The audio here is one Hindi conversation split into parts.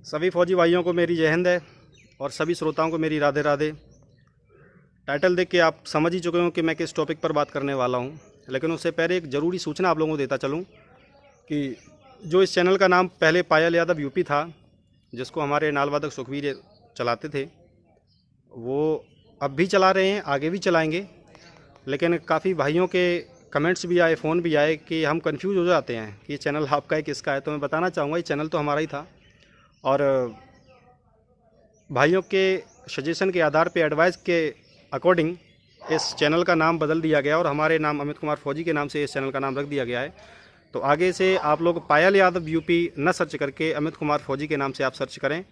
सभी फौजी भाइयों को मेरी जय हिंद है और सभी श्रोताओं को मेरी राधे राधे। टाइटल देख के आप समझ ही चुके हो कि मैं किस टॉपिक पर बात करने वाला हूं, लेकिन उससे पहले एक ज़रूरी सूचना आप लोगों को देता चलूं कि जो इस चैनल का नाम पहले पायल यादव यूपी था, जिसको हमारे नाल वादक सुखवीर चलाते थे, वो अब भी चला रहे हैं, आगे भी चलाएँगे। लेकिन काफ़ी भाइयों के कमेंट्स भी आए, फ़ोन भी आए कि हम कंफ्यूज हो जाते हैं कि ये चैनल आपका है किसका है। तो मैं बताना चाहूँगा ये चैनल तो हमारा ही था और भाइयों के सजेशन के आधार पे, एडवाइस के अकॉर्डिंग इस चैनल का नाम बदल दिया गया और हमारे नाम अमित कुमार फौजी के नाम से इस चैनल का नाम रख दिया गया है। तो आगे से आप लोग पायल यादव यूपी न सर्च करके अमित कुमार फौजी के नाम से आप सर्च करें,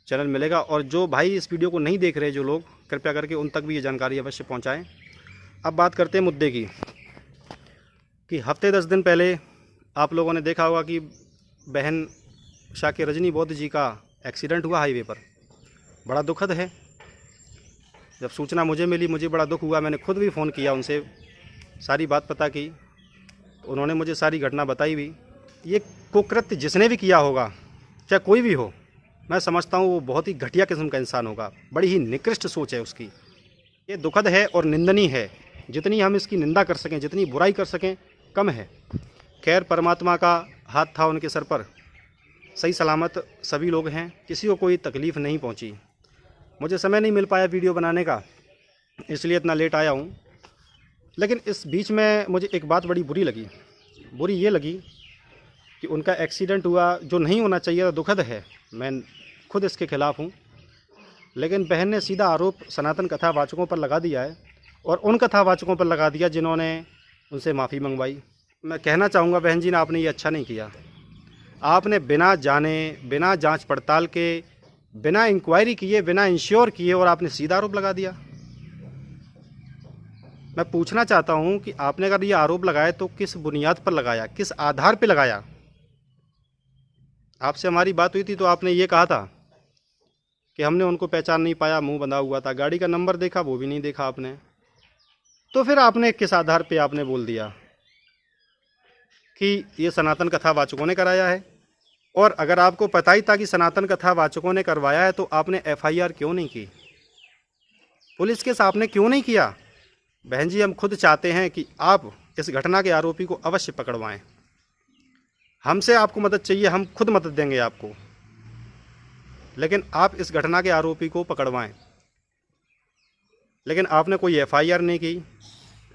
चैनल मिलेगा। और जो भाई इस वीडियो को नहीं देख रहे, जो लोग, कृपया करके उन तक भी ये जानकारी अवश्य पहुँचाएँ। अब बात करते हैं मुद्दे की कि हफ्ते 10 दिन पहले आप लोगों ने देखा होगा कि बहन शाकिर रजनी बौद्ध जी का एक्सीडेंट हुआ हाईवे पर। बड़ा दुखद है। जब सूचना मुझे मिली, मुझे बड़ा दुख हुआ। मैंने खुद भी फ़ोन किया उनसे, सारी बात पता की, तो उन्होंने मुझे सारी घटना बताई भी। ये कुकृत्य जिसने भी किया होगा, चाहे कोई भी हो, मैं समझता हूँ वो बहुत ही घटिया किस्म का इंसान होगा। बड़ी ही निकृष्ट सोच है उसकी। ये दुखद है और निंदनीय है। जितनी हम इसकी निंदा कर सकें, जितनी बुराई कर सकें, कम है। खैर, परमात्मा का हाथ था उनके सर पर, सही सलामत सभी लोग हैं, किसी को कोई तकलीफ़ नहीं पहुंची। मुझे समय नहीं मिल पाया वीडियो बनाने का, इसलिए इतना लेट आया हूं। लेकिन इस बीच में मुझे एक बात बड़ी बुरी लगी। बुरी ये लगी कि उनका एक्सीडेंट हुआ, जो नहीं होना चाहिए था। दुखद है, मैं खुद इसके ख़िलाफ़ हूं। लेकिन बहन ने सीधा आरोप सनातन कथावाचकों पर लगा दिया है और उन कथावाचकों पर लगा दिया जिन्होंने उनसे माफ़ी मंगवाई। मैं कहना चाहूँगा बहन जी ने, आपने ये अच्छा नहीं किया। आपने बिना जाने, बिना जांच पड़ताल के, बिना इंक्वायरी किए, बिना इंश्योर किए और आपने सीधा आरोप लगा दिया। मैं पूछना चाहता हूं कि आपने अगर ये आरोप लगाया तो किस बुनियाद पर लगाया, किस आधार पर लगाया? आपसे हमारी बात हुई थी तो आपने ये कहा था कि हमने उनको पहचान नहीं पाया, मुंह बंधा हुआ था। गाड़ी का नंबर देखा, वो भी नहीं देखा आपने। तो फिर आपने किस आधार पे आपने बोल दिया कि ये सनातन कथावाचकों ने कराया है? और अगर आपको पता ही था कि सनातन कथावाचकों ने करवाया है तो आपने एफआईआर क्यों नहीं की? पुलिस केस आपने क्यों नहीं किया? बहन जी, हम खुद चाहते हैं कि आप इस घटना के आरोपी को अवश्य पकड़वाएं। हमसे आपको मदद चाहिए, हम खुद मदद देंगे आपको, लेकिन आप इस घटना के आरोपी को पकड़वाएं। लेकिन आपने कोई एफआईआर नहीं की।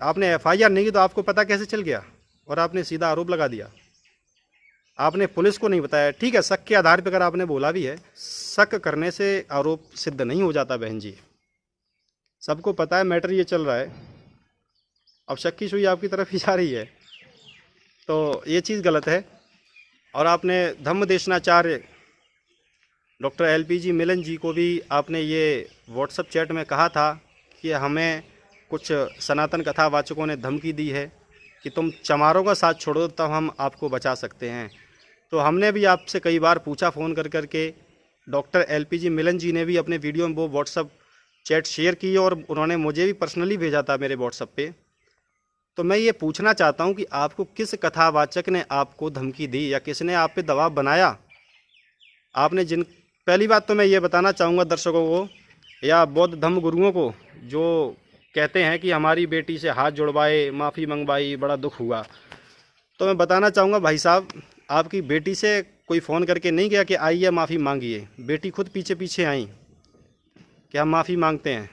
आपने एफआईआर नहीं की तो आपको पता कैसे चल गया और आपने सीधा आरोप लगा दिया? आपने पुलिस को नहीं बताया। ठीक है, शक के आधार पर अगर आपने बोला भी है, शक करने से आरोप सिद्ध नहीं हो जाता बहन जी। सबको पता है मैटर ये चल रहा है, अब शक की सुई आपकी तरफ ही जा रही है, तो ये चीज़ गलत है। और आपने धम्म देशनाचार्य डॉक्टर एलपीजी मिलन जी को भी आपने ये व्हाट्सएप चैट में कहा था कि हमें कुछ सनातन कथावाचकों ने धमकी दी है कि तुम चमारों का साथ छोड़ो तब हम आपको बचा सकते हैं। तो हमने भी आपसे कई बार पूछा फ़ोन कर करके। डॉक्टर एलपीजी मिलन जी ने भी अपने वीडियो में वो व्हाट्सएप चैट शेयर की और उन्होंने मुझे भी पर्सनली भेजा था मेरे व्हाट्सएप पे। तो मैं ये पूछना चाहता हूँ कि आपको किस कथावाचक ने आपको धमकी दी या किसने आप पे दबाव बनाया? आपने पहली बात तो मैं ये बताना चाहूँगा दर्शकों को या बौद्ध धम्म गुरुओं को जो कहते हैं कि हमारी बेटी से हाथ जुड़वाए, माफ़ी मंगवाई, बड़ा दुख हुआ, तो मैं बताना चाहूँगा भाई साहब, आपकी बेटी से कोई फ़ोन करके नहीं गया कि आइए माफ़ी मांगिए। बेटी खुद पीछे पीछे आई कि हम माफ़ी मांगते हैं।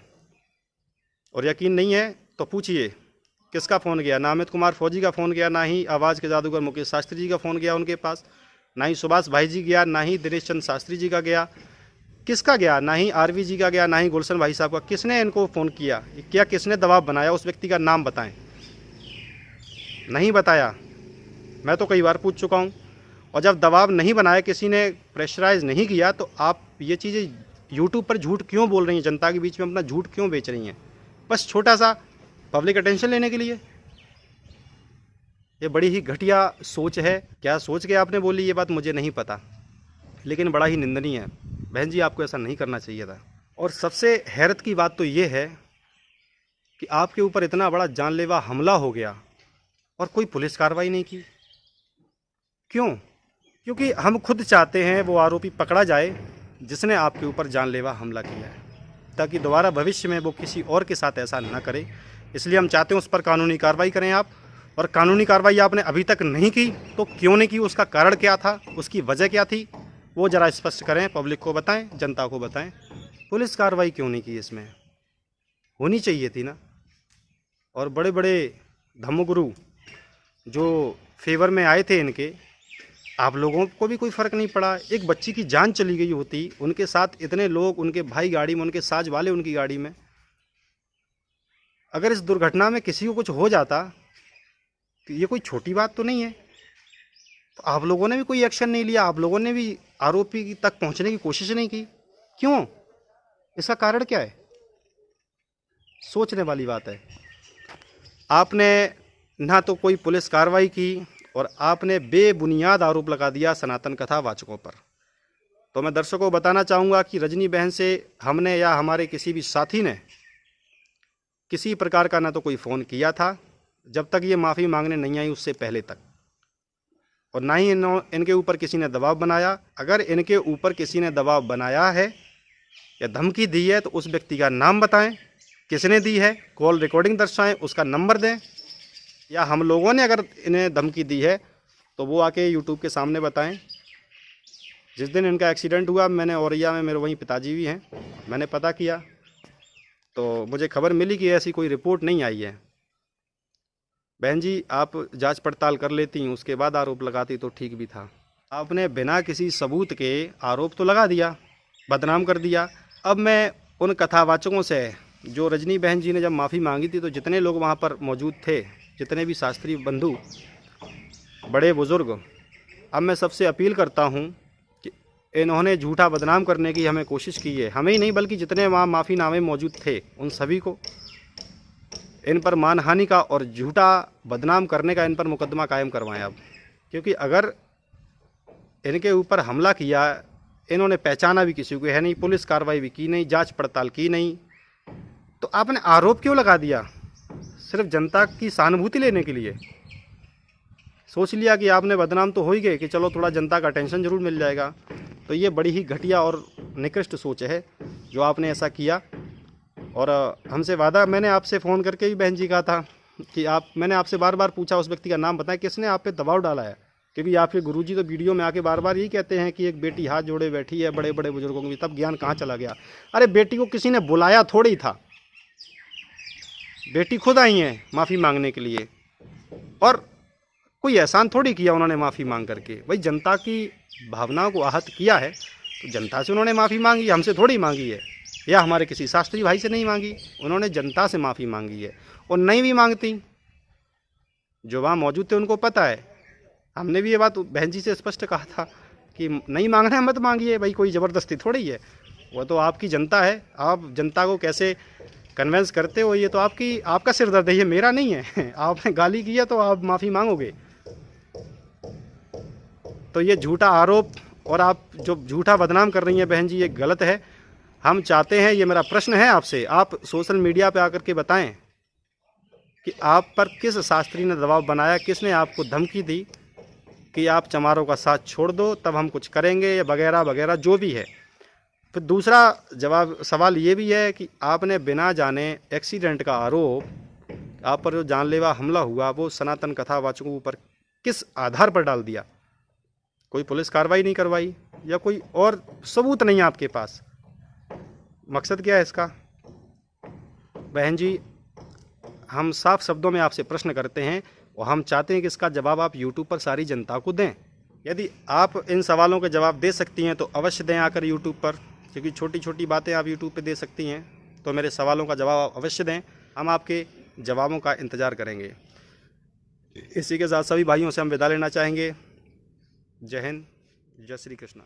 और यकीन नहीं है तो पूछिए किसका फ़ोन गया। ना अमित कुमार फौजी का फ़ोन गया, ना ही आवाज़ के जादूगर मुकेश शास्त्री जी का फ़ोन गया उनके पास, ना ही सुभाष भाई जी गया, ना ही दिनेश चंद्र शास्त्री जी का गया। किसका गया? ना ही आरवी जी का गया, ना ही गुलशन भाई साहब का। किसने इनको फ़ोन किया? क्या किसने दबाव बनाया? उस व्यक्ति का नाम बताएं। नहीं बताया। मैं तो कई बार पूछ चुका हूँ। और जब दबाव नहीं बनाया, किसी ने प्रेशराइज नहीं किया, तो आप ये चीज़ें यूट्यूब पर झूठ क्यों बोल रही हैं? जनता के बीच में अपना झूठ क्यों बेच रही हैं? बस छोटा सा पब्लिक अटेंशन लेने के लिए। ये बड़ी ही घटिया सोच है। क्या सोच के आपने बोली ये बात मुझे नहीं पता, लेकिन बड़ा ही निंदनीय है। बहन जी, आपको ऐसा नहीं करना चाहिए था। और सबसे हैरत की बात तो ये है कि आपके ऊपर इतना बड़ा जानलेवा हमला हो गया और कोई पुलिस कार्रवाई नहीं की। क्यों? क्योंकि हम खुद चाहते हैं वो आरोपी पकड़ा जाए जिसने आपके ऊपर जानलेवा हमला किया है, ताकि दोबारा भविष्य में वो किसी और के साथ ऐसा ना करे। इसलिए हम चाहते हैं उस पर कानूनी कार्रवाई करें आप। और कानूनी कार्रवाई आपने अभी तक नहीं की तो क्यों नहीं की, उसका कारण क्या था, उसकी वजह क्या थी, वो ज़रा स्पष्ट करें, पब्लिक को बताएं, जनता को बताएं। पुलिस कार्रवाई क्यों नहीं की, इसमें होनी चाहिए थी ना। और बड़े बड़े धर्मगुरु जो फेवर में आए थे इनके, आप लोगों को भी कोई फ़र्क नहीं पड़ा। एक बच्ची की जान चली गई होती, उनके साथ इतने लोग, उनके भाई गाड़ी में, उनके साज वाले उनकी गाड़ी में, अगर इस दुर्घटना में किसी को कुछ हो जाता तो ये कोई छोटी बात तो नहीं है। तो आप लोगों ने भी कोई एक्शन नहीं लिया, आप लोगों ने भी आरोपी तक पहुंचने की कोशिश नहीं की, क्यों? इसका कारण क्या है? सोचने वाली बात है। आपने ना तो कोई पुलिस कार्रवाई की और आपने बेबुनियाद आरोप लगा दिया सनातन कथा वाचकों पर। तो मैं दर्शकों को बताना चाहूँगा कि रजनी बहन से हमने या हमारे किसी भी साथी ने किसी प्रकार का ना तो कोई फ़ोन किया था जब तक ये माफ़ी मांगने नहीं आई, उससे पहले तक, और ना ही इनके ऊपर किसी ने दबाव बनाया। अगर इनके ऊपर किसी ने दबाव बनाया है या धमकी दी है तो उस व्यक्ति का नाम बताएं, किसने दी है, कॉल रिकॉर्डिंग दर्शाएं, उसका नंबर दें, या हम लोगों ने अगर इन्हें धमकी दी है तो वो आके यूट्यूब के सामने बताएं। जिस दिन इनका एक्सीडेंट हुआ, मैंने औरैया में, मेरे वहीं पिताजी भी हैं, मैंने पता किया तो मुझे खबर मिली कि ऐसी कोई रिपोर्ट नहीं आई है। बहन जी, आप जांच पड़ताल कर लेती, उसके बाद आरोप लगाती तो ठीक भी था। आपने बिना किसी सबूत के आरोप तो लगा दिया, बदनाम कर दिया। अब मैं उन कथावाचकों से, जो रजनी बहन जी ने जब माफ़ी मांगी थी तो जितने लोग वहाँ पर मौजूद थे, जितने भी शास्त्री बंधु, बड़े बुज़ुर्ग, अब मैं सबसे अपील करता हूँ कि इन्होंने झूठा बदनाम करने की हमें कोशिश की है, हमें ही नहीं बल्कि जितने वहाँ माफ़ीनामे मौजूद थे उन सभी को, इन पर मानहानि का और झूठा बदनाम करने का इन पर मुकदमा कायम करवाएं अब। क्योंकि अगर इनके ऊपर हमला किया, इन्होंने पहचाना भी किसी को है नहीं, पुलिस कार्रवाई भी की नहीं, जांच पड़ताल की नहीं, तो आपने आरोप क्यों लगा दिया? सिर्फ जनता की सहानुभूति लेने के लिए सोच लिया कि आपने बदनाम तो हो ही गए, कि चलो थोड़ा जनता का अटेंशन ज़रूर मिल जाएगा। तो ये बड़ी ही घटिया और निकृष्ट सोच है जो आपने ऐसा किया। और हमसे वादा, मैंने आपसे फ़ोन करके भी बहन जी कहा था कि मैंने आपसे बार बार पूछा उस व्यक्ति का नाम बताएं, किसने आप पे दबाव डाला है। क्योंकि आपके गुरुजी तो वीडियो में आके बार बार यही कहते हैं कि एक बेटी हाथ जोड़े बैठी है, बड़े बड़े बुजुर्गों की, तब ज्ञान कहाँ चला गया? अरे बेटी को किसी ने बुलाया थोड़ी ही था, बेटी खुद आई हैं माफ़ी मांगने के लिए, और कोई एहसान थोड़ी किया उन्होंने माफ़ी मांग करके। भाई जनता की भावनाओं को आहत किया है तो जनता से उन्होंने माफ़ी मांगी, हमसे थोड़ी मांगी है, या हमारे किसी शास्त्री भाई से नहीं मांगी, उन्होंने जनता से माफ़ी मांगी है। और नहीं भी मांगती, जो वहाँ मौजूद थे उनको पता है, हमने भी ये बात बहन जी से स्पष्ट कहा था कि नहीं मांगना है मत मांगिए, भाई कोई ज़बरदस्ती थोड़ी है, वो तो आपकी जनता है। आप जनता को कैसे कन्वेंस करते हो ये तो आपका सिर दर्द है, ये मेरा नहीं है। आपने गाली की है तो आप माफ़ी मांगोगे। तो ये झूठा आरोप और आप जो झूठा बदनाम कर रही हैं बहन जी, ये गलत है। हम चाहते हैं, ये मेरा प्रश्न है आपसे, आप सोशल मीडिया पे आकर के बताएं कि आप पर किस शास्त्री ने दबाव बनाया, किसने आपको धमकी दी कि आप चमारों का साथ छोड़ दो तब हम कुछ करेंगे, वगैरह वगैरह जो भी है। फिर दूसरा सवाल ये भी है कि आपने बिना जाने एक्सीडेंट का आरोप, आप पर जो जानलेवा हमला हुआ वो सनातन कथावाचकों के ऊपर किस आधार पर डाल दिया? कोई पुलिस कार्रवाई नहीं करवाई या कोई और सबूत नहीं है आपके पास? मकसद क्या है इसका? बहन जी, हम साफ शब्दों में आपसे प्रश्न करते हैं और हम चाहते हैं कि इसका जवाब आप यूट्यूब पर सारी जनता को दें। यदि आप इन सवालों के जवाब दे सकती हैं तो अवश्य दें आकर यूट्यूब पर, क्योंकि छोटी छोटी बातें आप यूट्यूब पर दे सकती हैं। तो मेरे सवालों का जवाब आप अवश्य दें, हम आपके जवाबों का इंतज़ार करेंगे। इसी के साथ सभी भाइयों से हम विदा लेना चाहेंगे। जय हिंद, जय श्री कृष्ण।